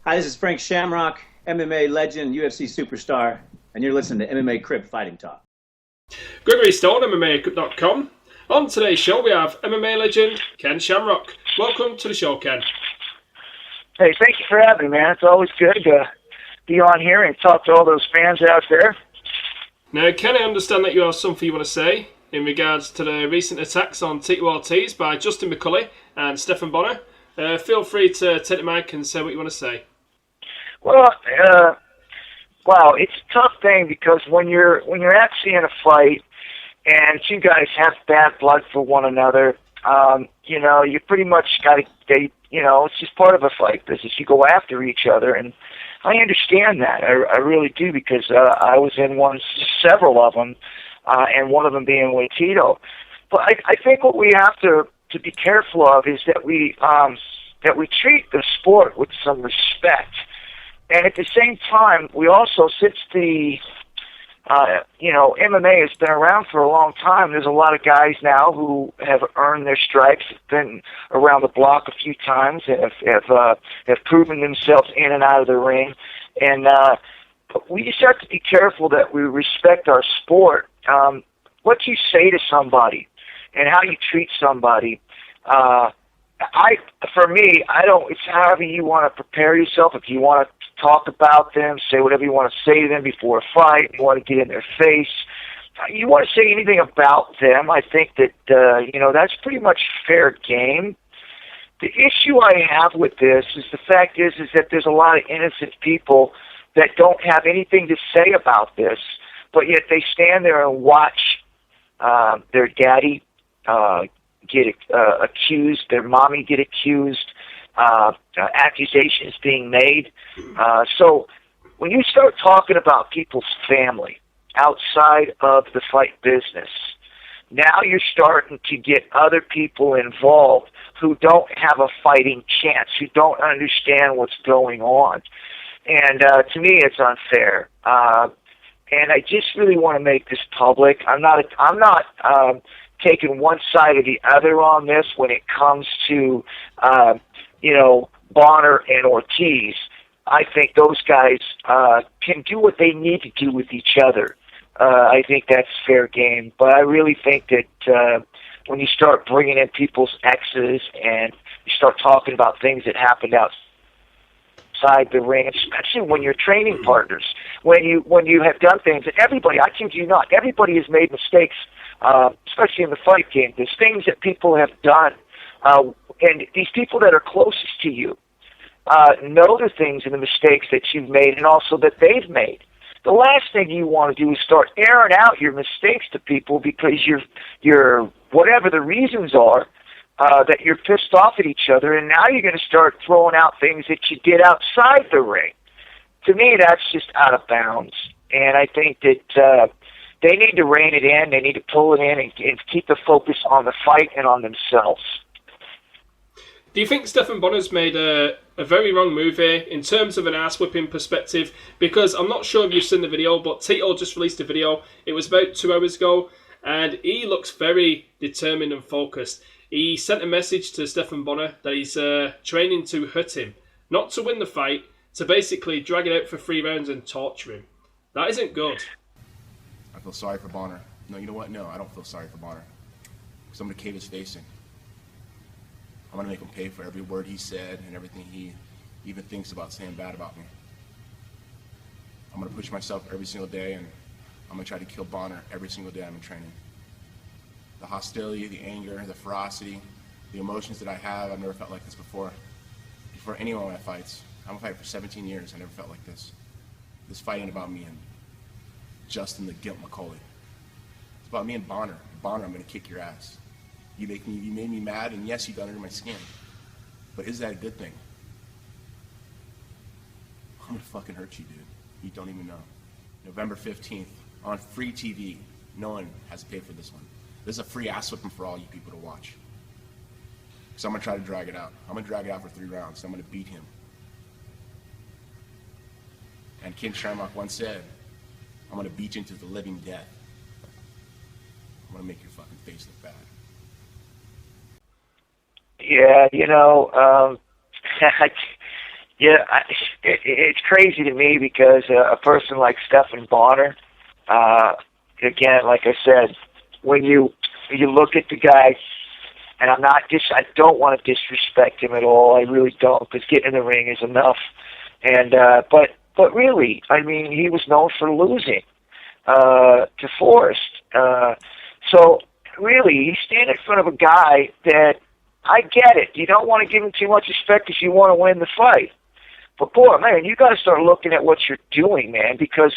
Hi, this is Frank Shamrock, MMA legend, UFC superstar, and you're listening to MMA Crypt Fighting Talk. Gregory Stone, MMAcrypt.com. On today's show, we have MMA legend Ken Shamrock. Welcome to the show, Ken. Hey, thank you for having me, man. It's always good to be on here and talk to all those fans out there. Now, Ken, I understand that you have something you want to say in regards to the recent attacks on Tito Ortiz by Justin McCulley and Stephan Bonnar. Feel free to take the mic and say what you want to say. Well, wow, it's a tough thing because when you're actually in a fight and you guys have bad blood for one another, you pretty much got to, it's just part of a fight business. You go after each other, and I understand that. I really do, because I was in several of them, and one of them being with Tito. But I think what we have to be careful of is that we treat the sport with some respect. And at the same time, we also, since the MMA has been around for a long time, there's a lot of guys now who have earned their stripes, have been around the block a few times, have proven themselves in and out of the ring. And but we just have to be careful that we respect our sport. What you say to somebody and how you treat somebody, for me, it's however you want to prepare yourself. If you want to talk about them, say whatever you want to say to them before a fight, you want to get in their face, you want to say anything about them, I think that, that's pretty much fair game. The issue I have with this is the fact is that there's a lot of innocent people that don't have anything to say about this, but yet they stand there and watch their daddy get accused, their mommy get accused, accusations being made. So when you start talking about people's family outside of the fight business, now you're starting to get other people involved who don't have a fighting chance, who don't understand what's going on. And to me, it's unfair. And I just really want to make this public. I'm not taking one side or the other on this when it comes to, Bonnar and Ortiz. I think those guys can do what they need to do with each other. I think that's fair game. But I really think that when you start bringing in people's exes and you start talking about things that happened outside the ring, especially when you're training partners, when you have done things, and everybody, I kid you not, everybody has made mistakes, especially in the fight game. There's things that people have done, and these people that are closest to you know the things and the mistakes that you've made and also that they've made. The last thing you want to do is start airing out your mistakes to people because you're whatever the reasons are, that you're pissed off at each other, and now you're going to start throwing out things that you did outside the ring. To me, that's just out of bounds, and I think that they need to rein it in, they need to pull it in, and keep the focus on the fight and on themselves. Do you think Stephan Bonnar's made a very wrong move here in terms of an ass-whipping perspective? Because I'm not sure if you've seen the video, but Tito just released a video. It was about 2 hours ago, and he looks very determined and focused. He sent a message to Stephan Bonnar that he's training to hurt him, not to win the fight, to basically drag it out for 3 rounds and torture him. That isn't good. I feel sorry for Bonnar. No, you know what? No, I don't feel sorry for Bonnar. Because I'm going to cave his face in. I'm going to make him pay for every word he said and everything he even thinks about saying bad about me. I'm going to push myself every single day, and I'm going to try to kill Bonnar every single day I'm in training. The hostility, the anger, the ferocity, the emotions that I have, I've never felt like this before. Before any one of my fights. I'm a fighter for 17 years. I never felt like this. This fight ain't about me and Justin the Gimp McCulley. It's about me and Bonnar. Bonnar, I'm going to kick your ass. You made me mad, and yes, you got under my skin. But is that a good thing? I'm going to fucking hurt you, dude. You don't even know. November 15th, on free TV. No one has to pay for this one. This is a free ass whipping for all you people to watch. So I'm going to try to drag it out. I'm going to drag it out for 3 rounds. I'm going to beat him. And Ken Shamrock once said, I'm going to beat you into the living death. I'm going to make your fucking face look bad. Yeah, Yeah, it's crazy to me because a person like Stephan Bonnar, again, like I said, when you look at the guy, and I don't want to disrespect him at all. I really don't, because getting in the ring is enough. And but really, I mean, he was known for losing to Forrest. So really, he's standing in front of a guy that, I get it. You don't want to give him too much respect because you want to win the fight. But boy, man, you got to start looking at what you're doing, man, because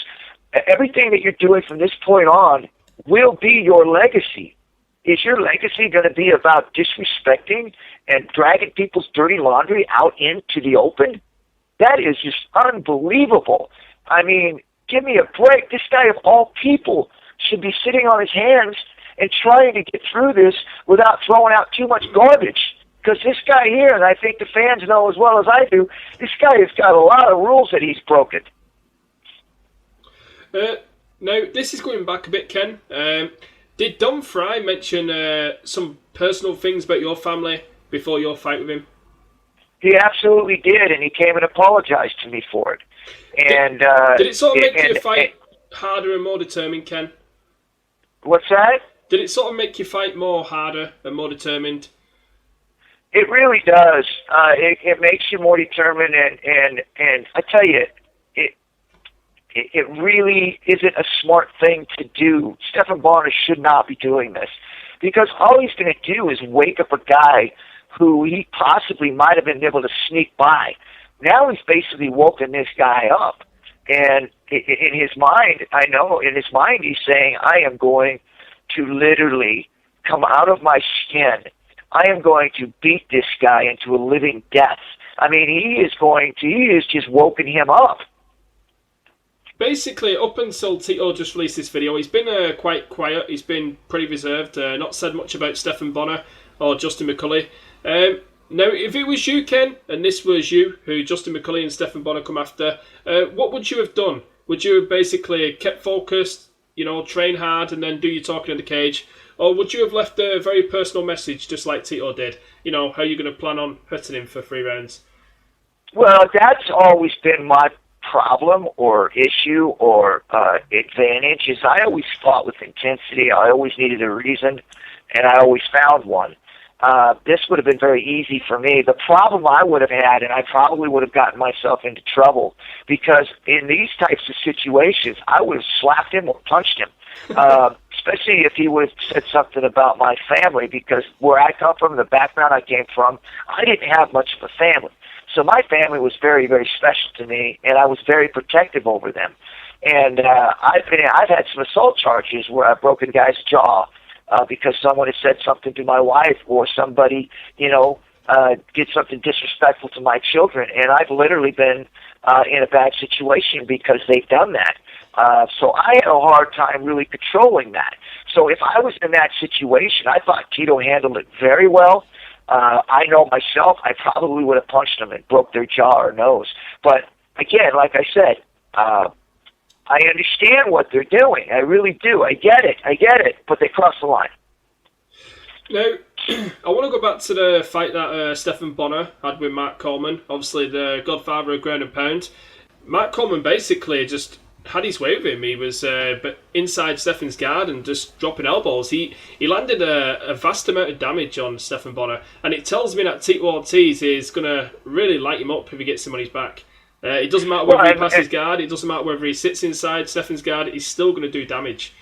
everything that you're doing from this point on will be your legacy. Is your legacy going to be about disrespecting and dragging people's dirty laundry out into the open? That is just unbelievable. I mean, give me a break. This guy, of all people, should be sitting on his hands and trying to get through this without throwing out too much garbage. Because this guy here, and I think the fans know as well as I do, this guy has got a lot of rules that he's broken. Now, this is going back a bit, Ken. Did Don Fry mention some personal things about your family before your fight with him? He absolutely did, and he came and apologized to me for it. And did it sort of make your fight harder and more determined, Ken? What's that? Did it sort of make your fight more harder and more determined? It really does. It makes you more determined, and I tell you, it really isn't a smart thing to do. Stephan Bonnar should not be doing this, because all he's going to do is wake up a guy who he possibly might have been able to sneak by. Now he's basically woken this guy up, and in his mind, I know, in his mind he's saying, I am going to literally come out of my skin. I am going to beat this guy into a living death. I mean, he is just woken him up. Basically, up until Tito just released this video, he's been quite quiet. He's been pretty reserved, not said much about Stephan Bonnar or Justin McCulley. Now, if it was you, Ken, and this was you, who Justin McCulley and Stephan Bonnar come after, what would you have done? Would you have basically kept focused, train hard, and then do your talking in the cage? Or would you have left a very personal message, just like Tito did? How you're going to plan on hurting him for 3 rounds? Well, that's always been my problem or issue or advantage, is I always fought with intensity. I always needed a reason, and I always found one. This would have been very easy for me. The problem I would have had, and I probably would have gotten myself into trouble, because in these types of situations, I would have slapped him or punched him. Especially if he would have said something about my family, because where I come from, the background I came from, I didn't have much of a family. So my family was very, very special to me, and I was very protective over them. And I've had some assault charges where I've broken guys' jaw because someone has said something to my wife, or somebody, did something disrespectful to my children, and I've literally been in a bad situation because they've done that. So I had a hard time really controlling that. So if I was in that situation, I thought Tito handled it very well. I know myself, I probably would have punched them and broke their jaw or nose. But again, like I said, I understand what they're doing. I really do. I get it. But they crossed the line. Now, I want to go back to the fight that Stephan Bonnar had with Mark Coleman, obviously the godfather of ground and pound. Mark Coleman basically just had his way with him. He was inside Stephan's guard and just dropping elbows. He landed a vast amount of damage on Stephan Bonnar, and it tells me that Tito Ortiz is going to really light him up if he gets him on his back. It doesn't matter whether he passes guard, it doesn't matter whether he sits inside Stephan's guard, he's still going to do damage.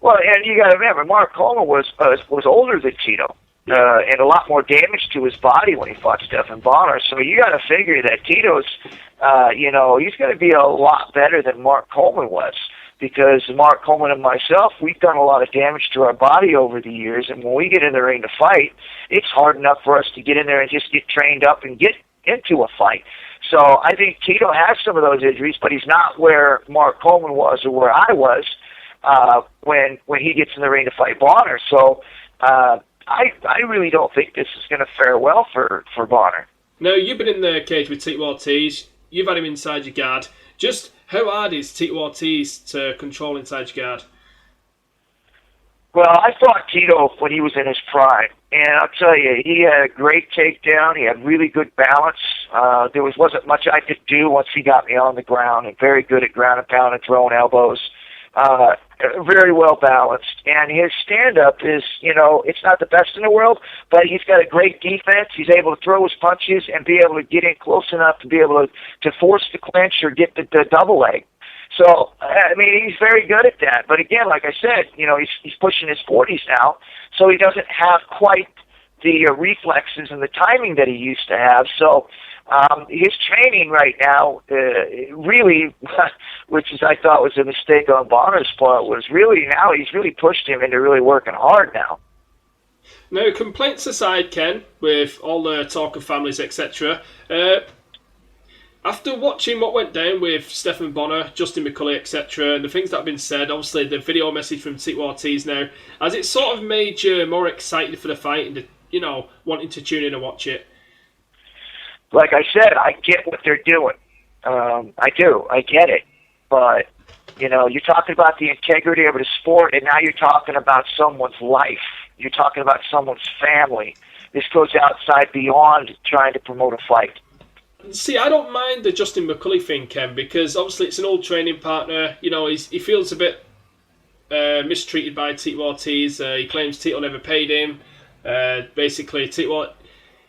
Well, and you got to remember, Mark Coleman was older than Tito, and a lot more damage to his body when he fought Stephan Bonnar. So you got to figure that Tito's, he's going to be a lot better than Mark Coleman was, because Mark Coleman and myself, we've done a lot of damage to our body over the years, and when we get in the ring to fight, it's hard enough for us to get in there and just get trained up and get into a fight. So I think Tito has some of those injuries, but he's not where Mark Coleman was or where I was when he gets in the ring to fight Bonnar. So I really don't think this is going to fare well for Bonnar. Now, you've been in the cage with Tito Ortiz. You've had him inside your guard. Just how hard is Tito Ortiz to control inside your guard? Well, I fought Tito when he was in his prime, and I'll tell you, he had a great takedown. He had really good balance. There wasn't much I could do once he got me on the ground, and very good at ground and pound and throwing elbows. Very well balanced, and his stand-up is, it's not the best in the world, but he's got a great defense. He's able to throw his punches and be able to get in close enough to be able to force the clinch or get the double leg. So, I mean, he's very good at that. But again, like I said, he's pushing his 40s now, so he doesn't have quite the reflexes and the timing that he used to have. So his training right now, really, which is I thought was a mistake on Bonnar's part, was really now he's really pushed him into really working hard now. Now, complaints aside, Ken, with all the talk of families, etc., after watching what went down with Stephan Bonnar, Justin McCulley, etc., and the things that have been said, obviously the video message from Tito Ortiz now, has it sort of made you more excited for the fight and, wanting to tune in and watch it? Like I said, I get what they're doing. I do. I get it. But, you're talking about the integrity of the sport, and now you're talking about someone's life. You're talking about someone's family. This goes outside beyond trying to promote a fight. See, I don't mind the Justin McCulley thing, Ken, because obviously it's an old training partner. He feels a bit mistreated by Tito Ortiz. He claims Tito never paid him. Basically,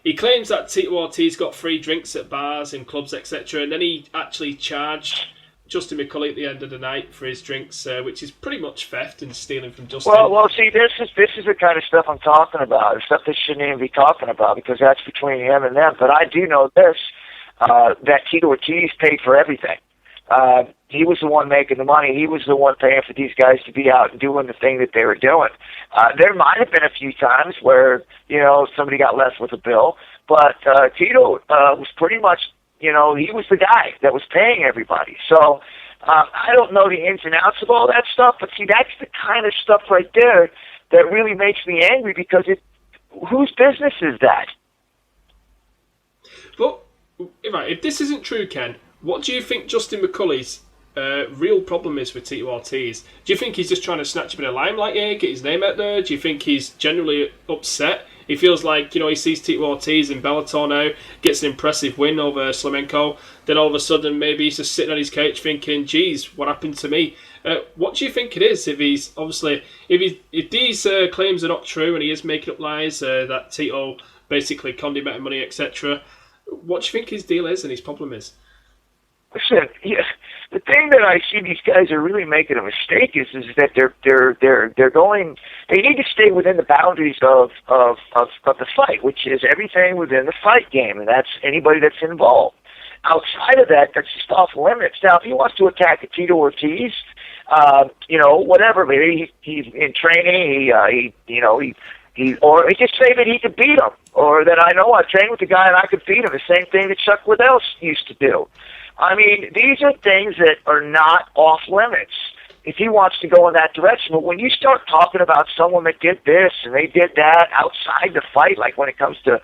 he claims that Tito Ortiz got free drinks at bars and clubs, etc., and then he actually charged Justin McCulley at the end of the night for his drinks, which is pretty much theft and stealing from Justin. Well, see, this is the kind of stuff I'm talking about. It's stuff they shouldn't even be talking about because that's between him and them. But I do know this. That Tito Ortiz paid for everything. He was the one making the money. He was the one paying for these guys to be out and doing the thing that they were doing. There might have been a few times where, somebody got left with a bill, but Tito was pretty much, he was the guy that was paying everybody. So I don't know the ins and outs of all that stuff, but see, that's the kind of stuff right there that really makes me angry because whose business is that? But if this isn't true, Ken, what do you think Justin McCulley's real problem is with Tito Ortiz? Do you think he's just trying to snatch a bit of limelight here, get his name out there? Do you think he's generally upset? He feels like, he sees Tito Ortiz in Bellator now, gets an impressive win over Slamenko, then all of a sudden maybe he's just sitting on his couch thinking, geez, what happened to me? What do you think it is if these claims are not true and he is making up lies, that Tito basically conned him out of money, etc.? What do you think his deal is and his problem is? Listen, the thing that I see these guys are really making a mistake is that they're going. They need to stay within the boundaries of the fight, which is everything within the fight game, and that's anybody that's involved. Outside of that, that's just off limits. Now, if he wants to attack Tito Ortiz, whatever. Maybe he's in training. Or he just say that he could beat him, or that I know I trained with the guy and I could beat him. The same thing that Chuck Liddell used to do. I mean, these are things that are not off limits if he wants to go in that direction. But when you start talking about someone that did this and they did that outside the fight, like when it comes to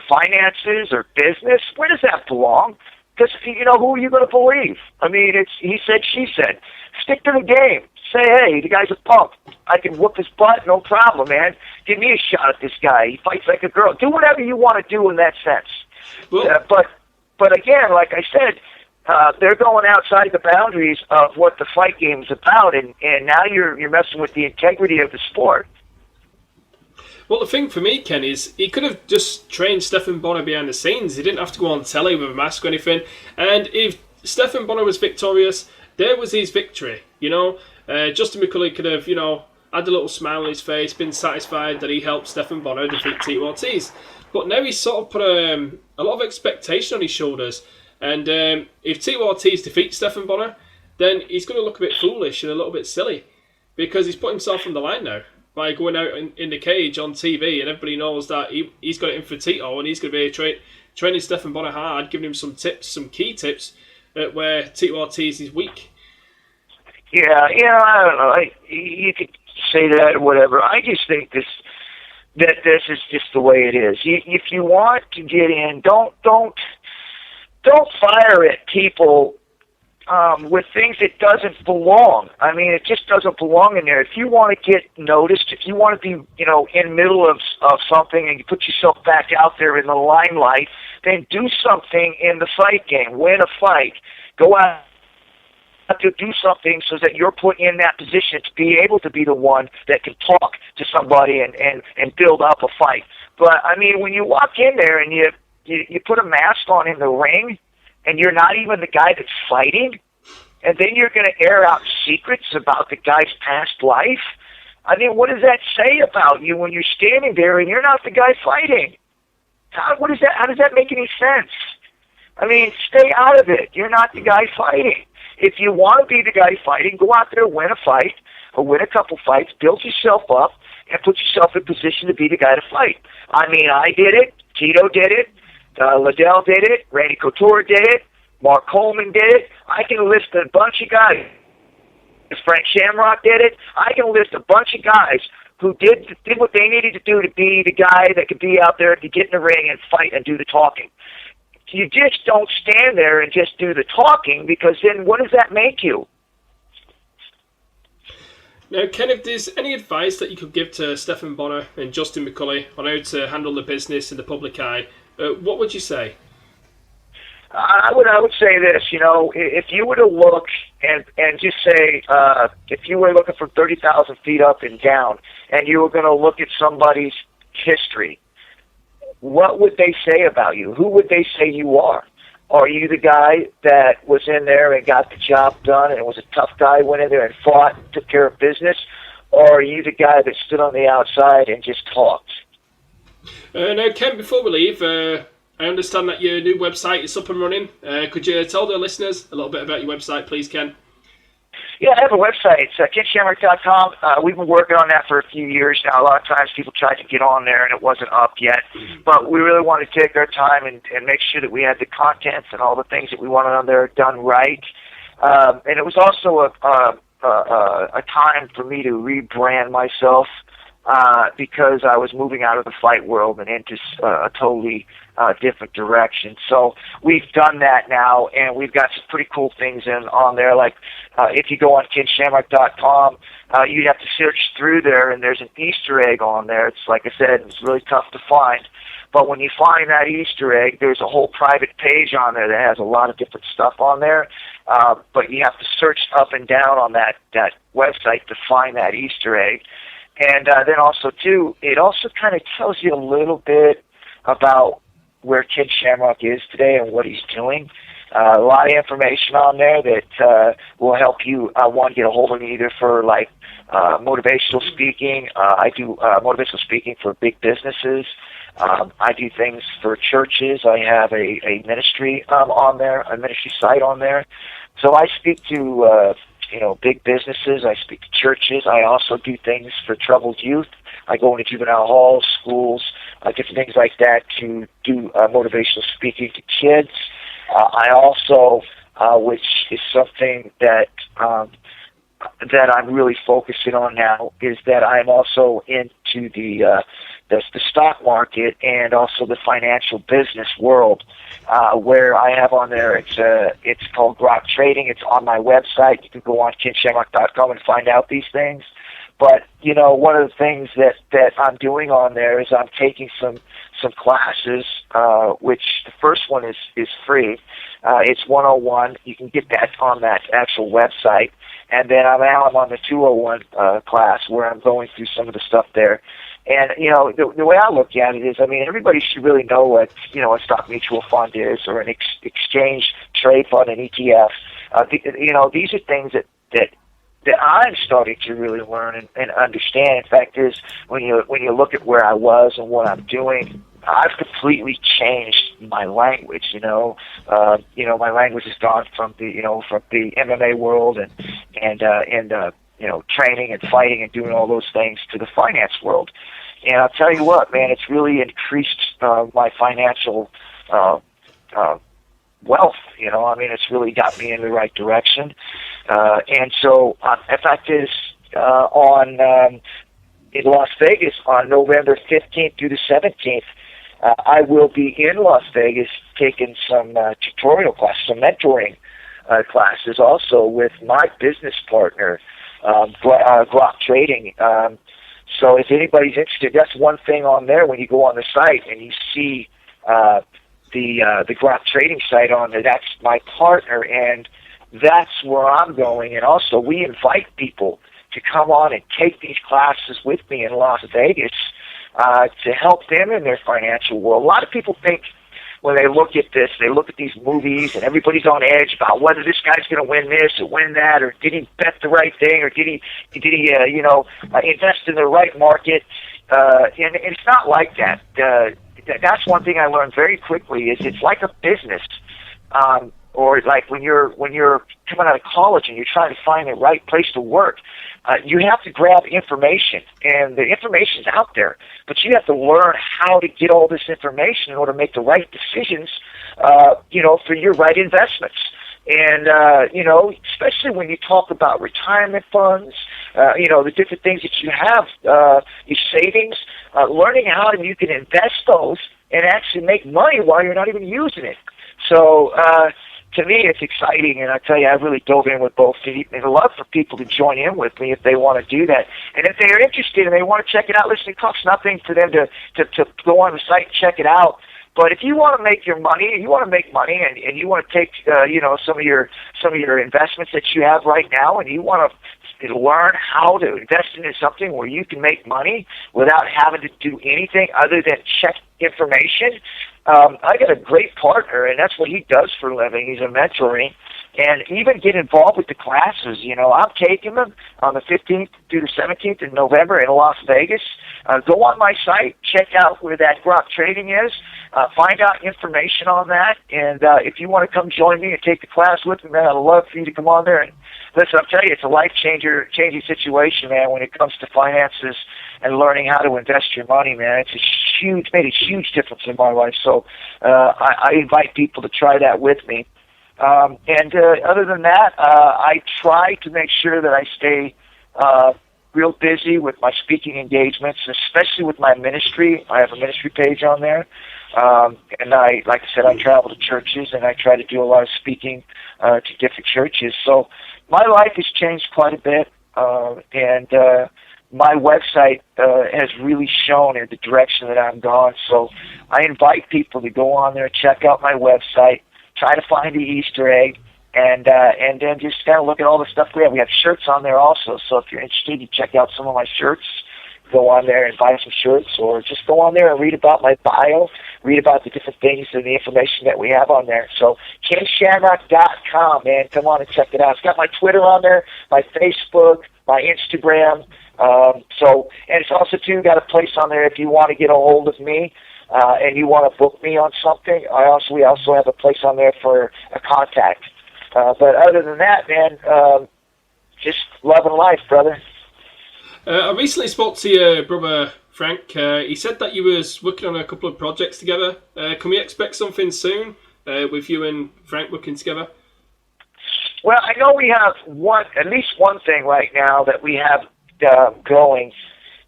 finances or business, where does that belong? Because, who are you going to believe? I mean, it's he said, she said. Stick to the game. Say, hey, the guy's a punk. I can whoop his butt, no problem, man. Give me a shot at this guy. He fights like a girl. Do whatever you want to do in that sense. Well, but again, like I said, they're going outside the boundaries of what the fight game is about, and now you're messing with the integrity of the sport. Well, the thing for me, Ken, is he could have just trained Stephan Bonnar behind the scenes. He didn't have to go on telly with a mask or anything. And if Stephan Bonnar was victorious, there was his victory, Justin McCulley could have, had a little smile on his face, been satisfied that he helped Stephan Bonnar defeat Tito Ortiz. But now he's sort of put a lot of expectation on his shoulders. And if Tito Ortiz defeats Stephan Bonnar, then he's going to look a bit foolish and a little bit silly because he's put himself on the line now by going out in the cage on TV, and everybody knows that he's got it in for Tito, and he's going to be training Stephan Bonnar hard, giving him some tips, some key tips, where Tito Ortiz is weak. Yeah, I don't know. You could say that or whatever. I just think this is just the way it is. If you want to get in, don't fire at people with things that doesn't belong. I mean, it just doesn't belong in there. If you want to get noticed, if you want to be, in the middle of something and you put yourself back out there in the limelight, then do something in the fight game. Win a fight. Go out to do something so that you're put in that position to be able to be the one that can talk to somebody and build up a fight. But, I mean, when you walk in there and you put a mask on in the ring and you're not even the guy that's fighting, and then you're going to air out secrets about the guy's past life, I mean, what does that say about you when you're standing there and you're not the guy fighting? How does that make any sense? I mean, stay out of it. You're not the guy fighting. If you want to be the guy fighting, go out there, win a fight, or win a couple fights, build yourself up, and put yourself in position to be the guy to fight. I mean, I did it. Tito did it. Liddell did it. Randy Couture did it. Mark Coleman did it. I can list a bunch of guys. Frank Shamrock did it. I can list a bunch of guys who did what they needed to do to be the guy that could be out there to get in the ring and fight and do the talking. You just don't stand there and just do the talking, because then what does that make you? Now, Ken, if there's any advice that you could give to Stephan Bonnar and Justin McCulley on how to handle the business in the public eye, what would you say? I would say this, if you were to look and just say, if you were looking from 30,000 feet up and down, and you were going to look at somebody's history, what would they say about you? Who would they say you are? Are you the guy that was in there and got the job done and was a tough guy, went in there and fought and took care of business? Or are you the guy that stood on the outside and just talked? Now, Ken, before we leave, I understand that your new website is up and running. Could you tell the listeners a little bit about your website, please, Ken? Yeah, I have a website. It's KenShamrock.com. We've been working on that for a few years now. A lot of times people tried to get on there and it wasn't up yet. But we really wanted to take our time and make sure that we had the content and all the things that we wanted on there done right. And it was also a time for me to rebrand myself because I was moving out of the fight world and into a totally different direction. So we've done that now, and we've got some pretty cool things on there. Like if you go on KenShamrock.com, you'd have to search through there, and there's an Easter egg on there. It's like I said, it's really tough to find. But when you find that Easter egg, there's a whole private page on there that has a lot of different stuff on there. But you have to search up and down on that website to find that Easter egg. And then also, too, it also kind of tells you a little bit about where Ken Shamrock is today and what he's doing. A lot of information on there that will help you, one, get a hold of me either for, like, motivational speaking. I do motivational speaking for big businesses. I do things for churches. I have a ministry on there, a ministry site on there. So I speak to big businesses. I speak to churches. I also do things for troubled youth. I go into juvenile halls, schools, different things like that to do motivational speaking to kids. I also, which is something that I'm really focusing on now, is that I'm also into the stock market and also the financial business world, where I have on there, it's called Grok Trading. It's on my website. You can go on KenShamrock.com and find out these things. But, one of the things that I'm doing on there is I'm taking some classes, which the first one is free. It's 101. You can get that on that actual website. And then I'm on the 201 class where I'm going through some of the stuff there. And, the way I look at it is, everybody should really know what, a stock mutual fund is, or an exchange trade fund, an ETF. These are things that I'm starting to really learn and understand. In fact, is when you look at where I was and what I'm doing, I've completely changed my language. My language has gone from the MMA world and training and fighting and doing all those things to the finance world. And I'll tell you what, man, it's really increased my financial wealth. It's really got me in the right direction. And so, in fact, is in Las Vegas on November 15th through the 17th, I will be in Las Vegas taking some tutorial classes, some mentoring classes also with my business partner, Glock Trading. So if anybody's interested, that's one thing on there. When you go on the site and you see the Glock Trading site on there, that's my partner, and that's where I'm going. And also, we invite people to come on and take these classes with me in Las Vegas to help them in their financial world. A lot of people think when they look at this, they look at these movies and everybody's on edge about whether this guy's going to win this or win that, or did he bet the right thing, or did he invest in the right market? And it's not like that. That's one thing I learned very quickly. Is it's like a business, or like when you're coming out of college and you're trying to find the right place to work. You have to grab information, and the information's out there, but you have to learn how to get all this information in order to make the right decisions, for your right investments. And, especially when you talk about retirement funds, the different things that you have, your savings, learning how you can invest those and actually make money while you're not even using it. So, to me, it's exciting, and I tell you, I really dove in with both feet. And I'd love for people to join in with me if they want to do that. And if they're interested and they want to check it out, listen, it costs nothing for them to go on the site and check it out. But if you want to make your money, and you want to make money, and you want to take, some of your investments that you have right now, and you want to learn how to invest into something where you can make money without having to do anything other than check information. I got a great partner, and that's what he does for a living. He's a mentoring, and even get involved with the classes. I'm taking them on the 15th through the 17th in November in Las Vegas. Go on my site, check out where that Glock Trading is, find out information on that, and if you want to come join me and take the class with me, man, I'd love for you to come on there. And listen, I'll tell you, it's a life-changing situation, man, when it comes to finances and learning how to invest your money, man. It's made a huge difference in my life. So I invite people to try that with me. And other than that, I try to make sure that I stay real busy with my speaking engagements, especially with my ministry. I have a ministry page on there. And like I said, I travel to churches, and I try to do a lot of speaking to different churches. So my life has changed quite a bit, and my website has really shown in the direction that I'm gone. So I invite people to go on there, check out my website, try to find the Easter egg, and then just kind of look at all the stuff we have. We have shirts on there also, so if you're interested, you check out some of my shirts. Go on there and buy some shirts, or just go on there and read about my bio, read about the different things and the information that we have on there. So KenShamrock.com, man, come on and check it out. It's got my Twitter on there, my Facebook, my Instagram. And it's also, too, got a place on there if you want to get a hold of me and you want to book me on something. We also have a place on there for a contact. But other than that, man, just loving life, brother. I recently spoke to your brother Frank. He said that you was working on a couple of projects together. Can we expect something soon with you and Frank working together? Well, I know we have at least one thing right now that we have going,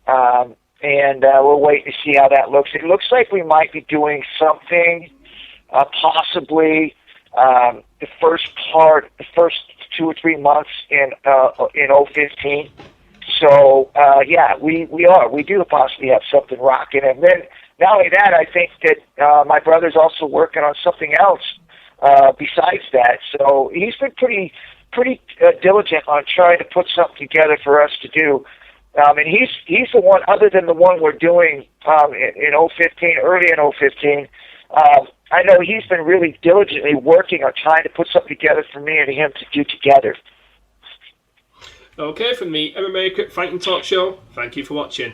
and we're waiting to see how that looks. It looks like we might be doing something, possibly the first 2 or 3 months in 2015. So, we do possibly have something rocking. And then, not only that, I think that my brother's also working on something else besides that. So he's been pretty diligent on trying to put something together for us to do. And he's the one, other than the one we're doing in 2015, early in 2015, I know he's been really diligently working on trying to put something together for me and him to do together. Okay, from the MMA Crypt Fighting Talk Show, thank you for watching.